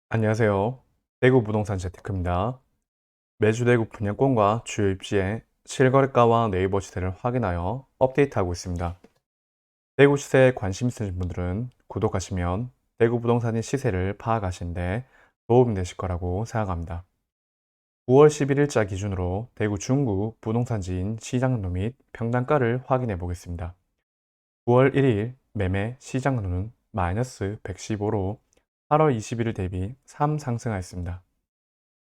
안녕하세요. 대구 부동산 재테크입니다. 매주 대구 분양권과 주요 입지의 실거래가와 네이버 시세를 확인하여 업데이트하고 있습니다. 대구 시세에 관심 있으신 분들은 구독하시면 대구 부동산의 시세를 파악하시는데 도움이 되실 거라고 생각합니다. 9월 11일자 기준으로 대구 중구 부동산지인 시장로 및 평당가를 확인해 보겠습니다. 9월 1일 매매 시장로는 마이너스 115로 8월 21일 대비 3 상승하였습니다.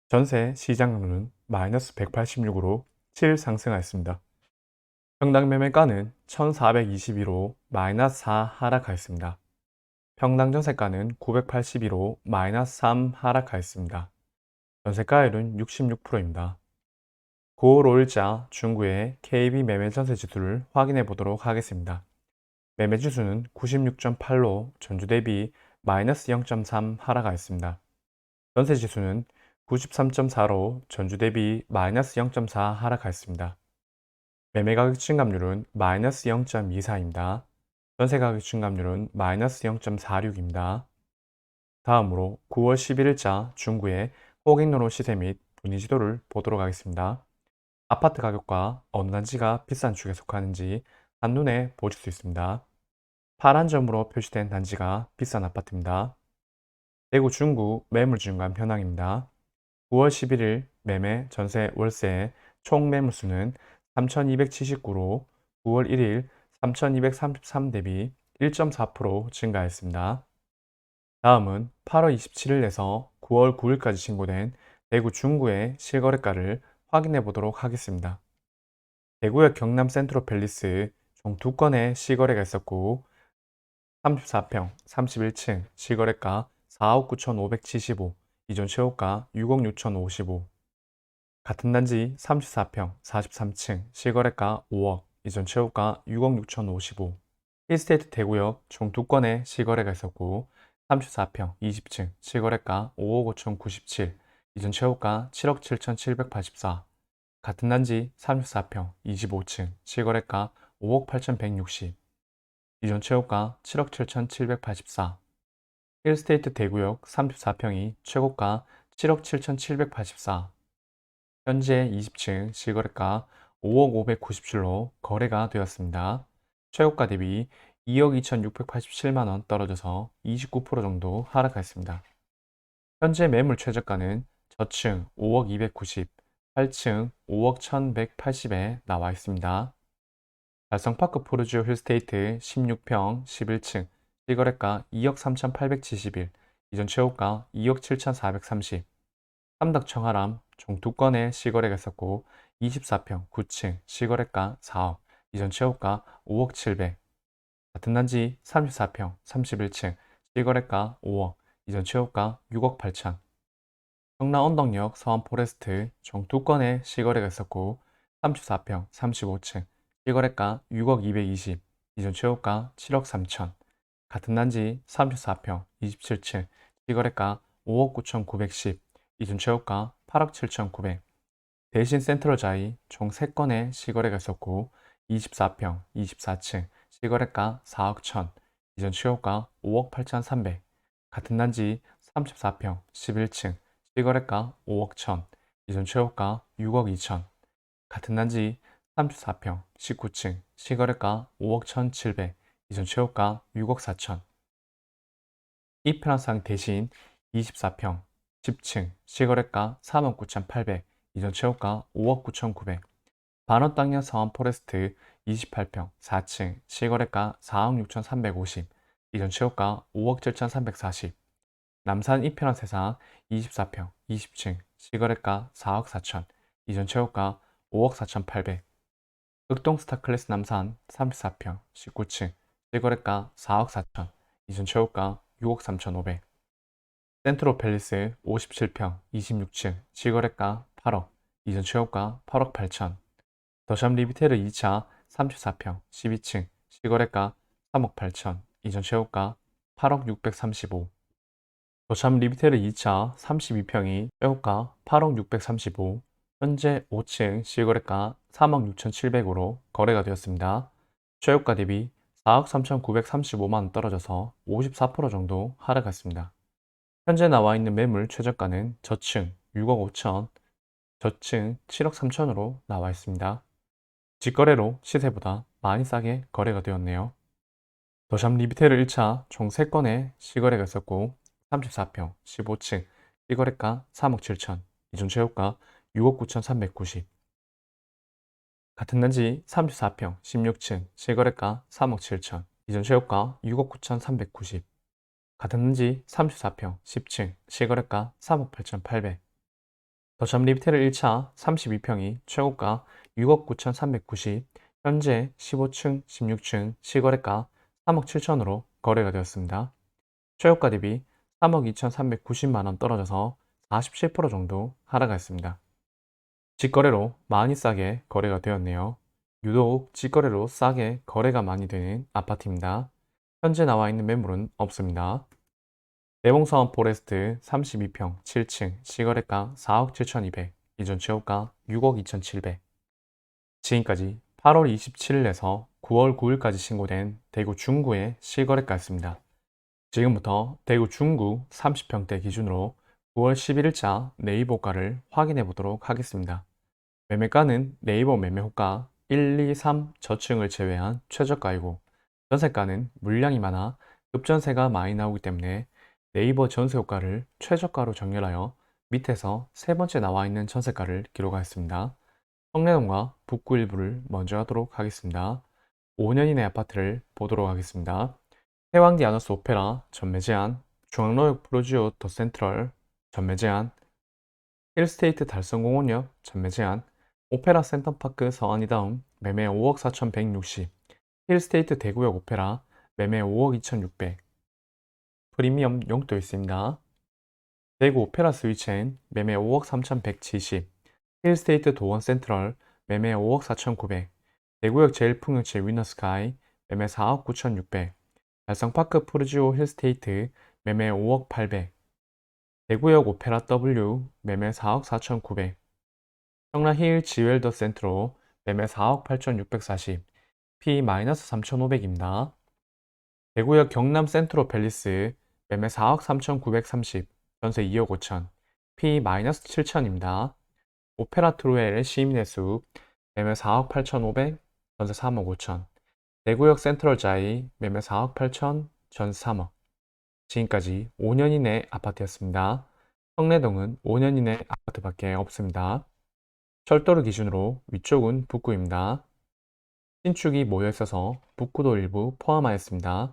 전세 시장로는 마이너스 186으로 7 상승하였습니다. 평당 매매가는 1422로 마이너스 4 하락하였습니다. 평당 전세가는 982로 마이너스 3 하락하였습니다. 전세가율은 66%입니다. 9월 5일자 중구의 KB 매매 전세 지수를 확인해 보도록 하겠습니다. 매매 지수는 96.8로 전주 대비 마이너스 0.3 하락하였습니다. 전세 지수는 93.4로 전주 대비 마이너스 0.4 하락하였습니다. 매매가격 증감률은 마이너스 0.24입니다. 전세가격 증감률은 마이너스 0.46입니다. 다음으로 9월 11일자 중구의 호갱노로 시세 및 분위지도를 보도록 하겠습니다. 아파트 가격과 어느 단지가 비싼 축에 속하는지 한눈에 보실 수 있습니다. 파란 점으로 표시된 단지가 비싼 아파트입니다. 대구 중구 매물진감 현황입니다. 9월 11일 매매, 전세, 월세 총 매물수는 3,279로 9월 1일 3,233 대비 1.4% 증가했습니다. 다음은 8월 27일에서 9월 9일까지 신고된 대구 중구의 실거래가를 확인해 보도록 하겠습니다. 대구역 경남 센트로 팰리스 총 2건의 실거래가 있었고 34평, 31층 실거래가 4억 9,575, 이전 최고가 6억 6,055. 같은 단지 34평, 43층 실거래가 5억, 이전 최고가 6억 6,055. 힐스테이트 대구역 총 2건의 실거래가 있었고 34평, 20층 실거래가 5억 5,097, 이전 최고가 7억 7,784. 같은 단지 34평, 25층 실거래가 5억 8,160, 이전 최고가 7억 7,784. 힐스테이트 대구역 34평이 최고가 7억 7,784. 현재 20층 실거래가 5억 597로 거래가 되었습니다. 최고가 대비 2억 2,687만원 떨어져서 29% 정도 하락했습니다. 현재 매물 최저가는 저층 5억 290, 8층 5억 1180에 나와 있습니다. 달성파크 포르지오 힐스테이트 16평 11층 실거래가 2억 3,871, 이전 최고가 2억 7,430. 삼덕 청하람 총 2건의 실거래가 있었고 24평 9층 실거래가 4억, 이전 최고가 5억 700. 같은 단지 34평 31층 실거래가 5억, 이전 최고가 6억 8천. 성남 언덕역 서원 포레스트 총 2건의 실거래가 있었고 34평 35층 실거래가 6억 220, 이전 최고가 7억 3천. 같은 단지 34평 27층 실거래가 5억 9,910, 이전 최고가 8억 7,900. 대신 센트럴자이 총 3건의 실거래가 있었고 24평 24층 실거래가 4억 1천, 이전 최고가 5억 8,300. 같은 단지 34평 11층 실거래가 5억 1천, 이전 최고가 6억 2천. 같은 단지 34평 19층 실거래가 5억 1,700, 이전 최고가 6억 4천. 이 편한상 대신 24평 10층 실거래가 4억 9,800, 이전 최고가 5억 9,900. 반원 땅년 서원 포레스트 28평 4층 실거래가 4억 6,350, 이전 최고가 5억 7,340. 남산 이편한 세상 24평 20층 실거래가 4억 4천, 이전 최고가 5억 4,800. 극동 스타클래스 남산 34평 19층 실거래가 4억 4천, 이전 최고가 6억 3,500. 센트로 팰리스 57평 26층 실거래가 8억, 이전 최고가 8억 8천. 더샵 리비테르 2차 34평 12층 실거래가 3억 8천, 이전 최고가 8억 635. 더샵 리비테르 2차 32평이 최고가 8억 635, 현재 5층 실거래가 3억 6,700으로 거래가 되었습니다. 최고가 대비 4억 3,935만원 떨어져서 54% 정도 하락했습니다. 현재 나와 있는 매물 최저가는 저층 6억 5천, 저층 7억 3천으로 나와 있습니다. 직거래로 시세보다 많이 싸게 거래가 되었네요. 더샵 리비테일 1차 총 3건의 시거래가 있었고 34평 15층 시거래가 3억 7천, 이전 최고가 6억 9천 390. 같은 단지 34평 16층 시거래가 3억 7천, 이전 최고가 6억 9천 390. 같은 단지 34평 10층 시거래가 3억 8천 800. 더샵 리비테일 1차 32평이 최고가 6억 9천 390, 현재 15층 16층 시거래가 3억 7천으로 거래가 되었습니다. 최고가 대비 3억 2,390만원 떨어져서 47% 정도 하락했습니다. 직거래로 많이 싸게 거래가 되었네요. 유독 직거래로 싸게 거래가 많이 되는 아파트입니다. 현재 나와 있는 매물은 없습니다. 대봉사원 포레스트 32평 7층 시거래가 4억 7,200, 이전 최고가 6억 2,700. 지금까지 8월 27일에서 9월 9일까지 신고된 대구 중구의 실거래가였습니다. 지금부터 대구 중구 30평대 기준으로 9월 11일자 네이버가를 확인해 보도록 하겠습니다. 매매가는 네이버 매매호가 1, 2, 3 저층을 제외한 최저가이고, 전세가는 물량이 많아 급전세가 많이 나오기 때문에 네이버 전세호가를 최저가로 정렬하여 밑에서 세 번째 나와 있는 전세가를 기록하였습니다. 성내동과 북구 일부를 먼저 하도록 하겠습니다. 5년 이내 아파트를 보도록 하겠습니다. 해왕디 아너스 오페라 전매 제한, 중앙로역 프로지오 더 센트럴 전매 제한, 힐스테이트 달성공원역 전매 제한, 오페라 센터파크 서안이다움 매매 5억 4,160, 힐스테이트 대구역 오페라 매매 5억 2,600. 프리미엄 용도 있습니다. 대구 오페라 스위첸 매매 5억 3,170, 힐스테이트 도원 센트럴 매매 5억 4,900, 대구역 제일풍경채 위너스카이 매매 4억 9,600, 달성파크 푸르지오 힐스테이트 매매 5억 800, 대구역 오페라 W 매매 4억 4,900, 성남힐 지웰더 센트로 매매 4억 8,640, P-3,500입니다. 대구역 경남 센트로 팰리스 매매 4억 3,930, 전세 2억 5천, P-7,000입니다. 오페라 트루엘 시민의숲 매매 4억 8,500, 전세 3억 5천, 대구역 센트럴 자이 매매 4억 8천, 전세 3억. 지금까지 5년 이내 아파트였습니다. 성내동은 5년 이내 아파트밖에 없습니다. 철도를 기준으로 위쪽은 북구입니다. 신축이 모여있어서 북구도 일부 포함하였습니다.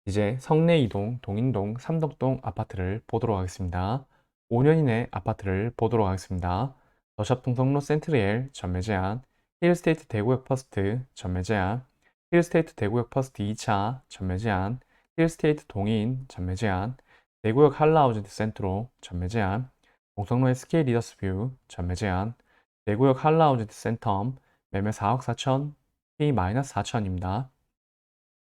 이제 성내 2동, 동인동, 삼덕동 아파트를 보도록 하겠습니다. 5년 이내 아파트를 보도록 하겠습니다. 더샵 통성로 센트리엘 전매 제한, 힐스테이트 대구역 퍼스트 전매 제한, 힐스테이트 대구역 퍼스트 2차 전매 제한, 힐스테이트 동인 전매 제한, 대구역 한라아우젠트 센트로 전매 제한, 동성로 SK 리더스뷰 전매 제한, 대구역 한라아우젠트 센텀 매매 4억 4천, P-4천입니다.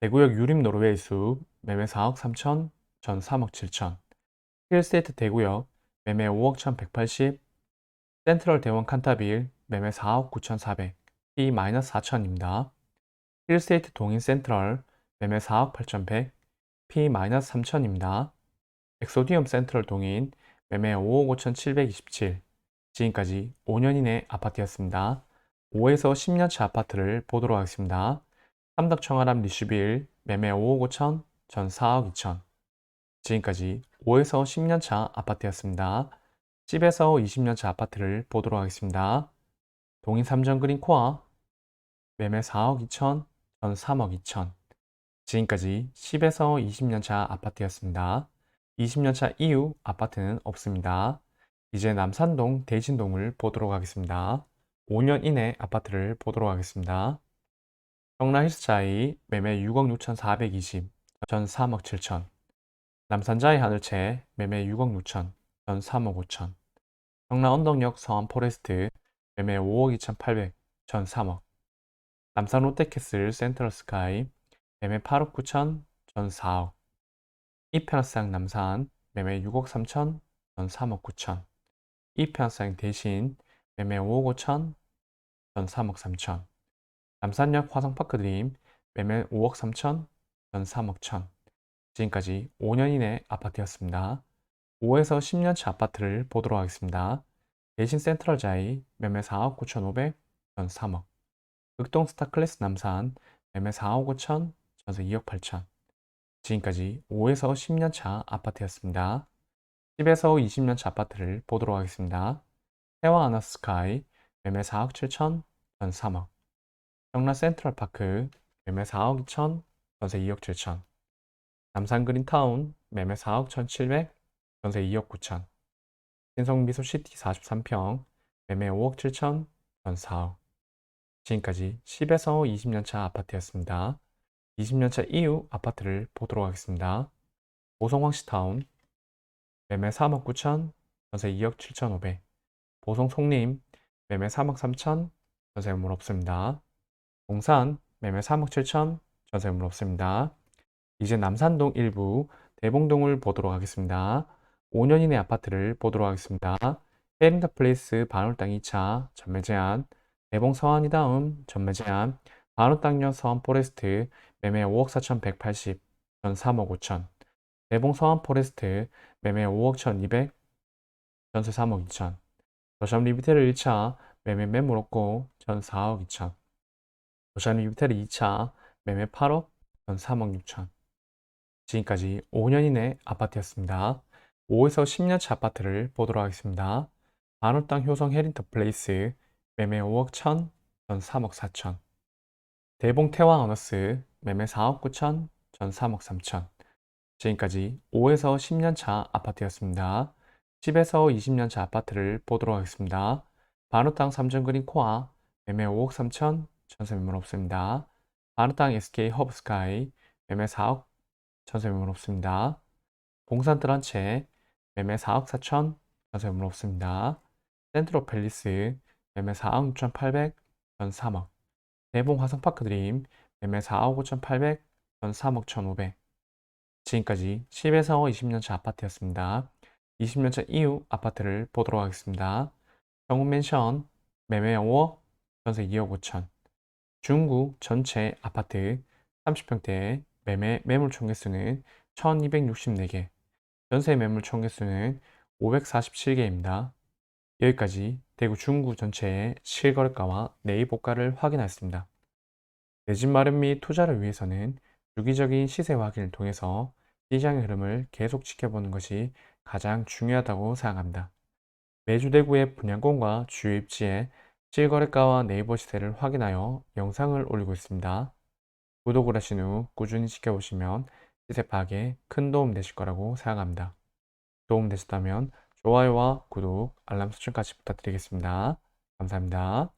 대구역 유림 노르웨이 숲 매매 4억 3천, 전 3억 7천, 힐스테이트 대구역 매매 5억 1,180, 센트럴 대원 칸타빌 매매 4억 9,400, P-4천입니다. 힐스테이트 동인 센트럴 매매 4억 8,100, P-3천입니다. 엑소디움 센트럴 동인 매매 5억 5,727. 지금까지 5년 이내 아파트였습니다. 5에서 10년차 아파트를 보도록 하겠습니다. 삼덕 청아람 리슈빌 매매 5억 5천, 전 4억 2천. 지금까지 5에서 10년차 아파트였습니다. 10에서 20년차 아파트를 보도록 하겠습니다. 동인 삼정그린 코아 매매 4억 2천, 전 3억 2천. 지금까지 10에서 20년차 아파트였습니다. 20년차 이후 아파트는 없습니다. 이제 남산동 대진동을 보도록 하겠습니다. 5년 이내 아파트를 보도록 하겠습니다. 성남 힐스차이 매매 6억 6,420, 전 3억 7천. 남산자이 하늘채 매매 6억 6천, 전 3억 5천. 성남 언덕역 서안 포레스트 매매 5억 2,800, 전 3억. 남산 롯데캐슬 센트럴 스카이 매매 8억 9천, 전 4억. 이편상 남산 매매 6억 3천, 전 3억 9천. 이편상 대신 매매 5억 5천, 전 3억 3천. 남산역 화성파크 드림 매매 5억 3천, 전 3억 천. 지금까지 5년 이내 아파트였습니다. 5에서 10년차 아파트를 보도록 하겠습니다. 대신 센트럴자이 매매 4억 9,500, 전세 3억. 극동 스타클래스 남산 매매 4억 5천, 전세 2억 8천. 지금까지 5에서 10년차 아파트였습니다. 10에서 20년차 아파트를 보도록 하겠습니다. 해와 아나스카이 매매 4억 7천, 전세 3억. 경남 센트럴파크 매매 4억 2천, 전세 2억 7천. 남산 그린타운 매매 4억 1,700, 전세 2억 9천. 신성 미소시티 43평 매매 5억 7천, 전세 4억. 지금까지 10에서 20년차 아파트였습니다. 20년차 이후 아파트를 보도록 하겠습니다. 보성 황시타운 매매 3억 9천, 전세 2억 7천5백. 보성 송림 매매 3억 3천, 전세 매물 없습니다. 동산 매매 3억 7천, 전세 매물 없습니다. 이제 남산동 일부 대봉동을 보도록 하겠습니다. 5년 이내 아파트를 보도록 하겠습니다. 헤린더 플레이스 반월당 2차 전매 제한, 대봉 서안이 다음 전매 제한, 반월당역 서안 포레스트 매매 5억 4,180, 전 3억 5천. 대봉 서안 포레스트 매매 5억 1,200, 전세 3억 2천. 더샵 리비테르 1차 매매 매물 없고 전 4억 2천. 더샵 리비테르 2차 매매 8억, 전 3억 6천. 지금까지 5년 이내 아파트였습니다. 5에서 10년차 아파트를 보도록 하겠습니다. 반월당 효성 해린터 플레이스 매매 5억 1천, 전 3억 4천. 대봉 태왕 어너스 매매 4억 9천, 전 3억 3천. 지금까지 5에서 10년차 아파트였습니다. 10에서 20년차 아파트를 보도록 하겠습니다. 반월당 삼성그린 코아 매매 5억 3천, 전세 매물 없습니다. 반월당 SK 허브스카이 매매 4억, 전세 매물 없습니다. 봉산 트란체 매매 4억 4천, 전세 매물 없습니다. 센트로 팰리스 매매 4억 6,800, 전 3억. 대봉 화성파크 드림 매매 4억 5,800, 전 3억 1,500. 지금까지 10에서 20년차 아파트였습니다. 20년차 이후 아파트를 보도록 하겠습니다. 정훈맨션 매매 5억, 전세 2억 5천. 중구 전체 아파트 30평대 매매 매물 총 개수는 1264개, 전세 매물 총 개수는 547개입니다. 여기까지 대구 중구 전체의 실거래가와 내입고가를 확인하였습니다. 내 집 마련 및 투자를 위해서는 주기적인 시세 확인을 통해서 시장의 흐름을 계속 지켜보는 것이 가장 중요하다고 생각합니다. 매주 대구의 분양권과 주요 입지의 실거래가와 네이버 시세를 확인하여 영상을 올리고 있습니다. 구독을 하신 후 꾸준히 지켜보시면 시세 파악에 큰 도움 되실 거라고 생각합니다. 도움 되셨다면 좋아요와 구독, 알람 설정까지 부탁드리겠습니다. 감사합니다.